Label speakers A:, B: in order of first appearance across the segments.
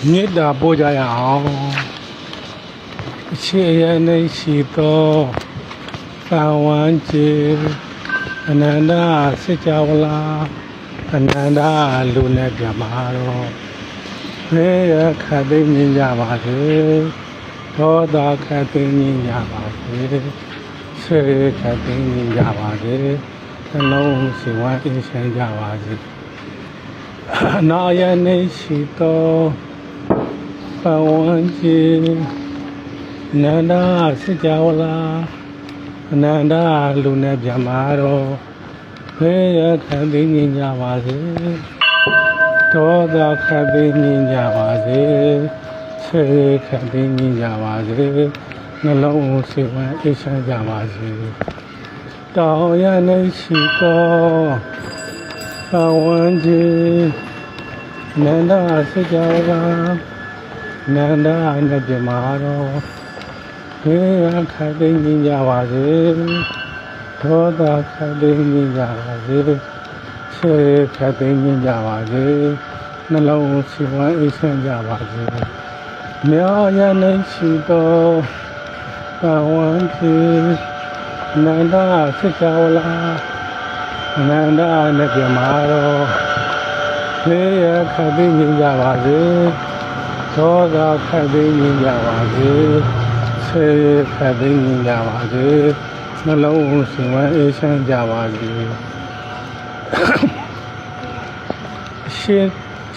A: မေတ္တာပို့ကြရအောင်အခြေရနေရှိသောသံဝန်းကျေအနန္တစေကြဝဠာအနန္တလူနဲ့ပြမာတော့ဘေးရခတ်သိမြင်ကြပါစေဒေါသခတ်သိမြင်ကြပါစေဆေခတ်သိမြင်ကြပါစေနှလုံးစီဝါအေးချမ်းကြပါစေအနာရနေရှိသောသံဝန်းကျေအနန္တစေကြဝဠာအနန္တလူနဲ့ပြမာတော့ဘေးရခတ်သိမြင်ကြပါစေဒေါသခတ်သိမြင်ကြပါစေဆေခတ်သိမြင်ကြပါစေနှလုံးစိတ်ဝမ်းအေးချမ်းကြပါစေတောင်းရနေရှိသောသံဝန်းကျေအနန္တစေကြဝဠာအနန္တနဲ့ပြမာတော့ဘေးရခတ်သိမြင်ကြပါစေဒေါသခတ်သိမြင်ကြပါစေဆေခတ်သိမြင်ကြပါစေနှလုံးစိတ်ဝမ်းအေးချမ်းကြပါစေမြောရနေရှိသောသံဝန်းကျေအနန္တစေကြဝဠာအနန္တနဲ့ပြမာတော့ဘေးရခတ်သိမြင်ကြပါစေဒေါသခတ်သိမြင်ကြပါစေဆေခတ်သိမြင်ကြပါစေနှလုံးစိတ်ဝမ်းအေးချမ်းကြပါစေ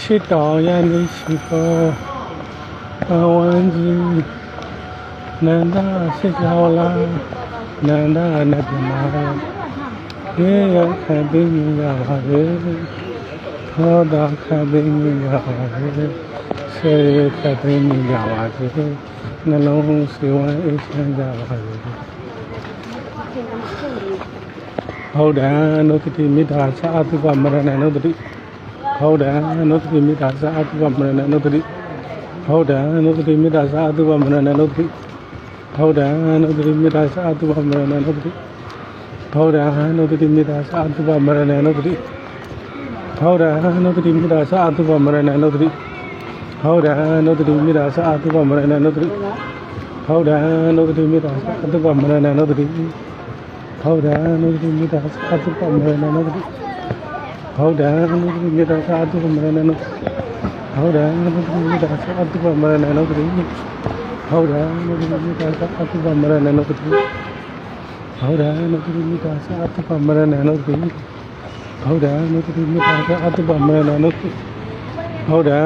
A: ရှစ်တောင်ရနေရှိသောသံဝန်းကျေနန္ဒစေကြဝဠာနန္ဒနဲ့ပြမာတော့ဘေးရခတ်သိမြင်ကြပါစေဒေါသခတ်သိမြင်ကြပါစေဆေခတ်သိမြင်ကြပါစေနှလုံးစိတ်ဝမ်းအေးချမ်းကြပါစေဟုတ်တယ်နုတ္တိမေတ္တာသာအတုပမရဏနုတ္တိဟုတ်တယ်နုတ္တိမေတ္တာသာအတုပမရဏနုတ္တိဟုတ်တယ်နုတ္တိမေတ္တာသာအတုပမရဏနုတ္တိဟုတ်တယ်နုတ္တိမေတ္တာသာအတုပမရဏနုတ္တိဟုတ်တယ်နုတ္တိမေတ္တာသာအတုပမရဏနုတ္တိဟုတ်တယ်နုတ္တိမေတ္တာသာအတုပမရဏနုတ္တိဟုတ်တယ်နုတ္တိမေတ္တာသာအတုပမရဏနုတ္တိဟုတ်တယ်နုတ္တိမေတ္တာသာအတုပမရဏနုတ္တိဟုတ်တယ်နုတ္တိမေတ္တာသာအတုပမရဏနုတ္တိဟုတ်တယ်နုတ္တိမေတ္တာသာအတုပမရဏနုတ္တိဟုတ်တယ်နုတ္တိမေတ္တာသာအတုပမရဏနုတ္တိဟုတ်တယ်နုတ္တိမေတ္တာသာအတုပမရဏနုတ္တိဟုတ်တယ်နုတ္တိမေတ္တာသာအတုပမရဏနုတ္တိဟုတ်တယ်နုတ္တိမေတ္တာသာအတုပမရဏနုတ္တိဟုတ်တယ်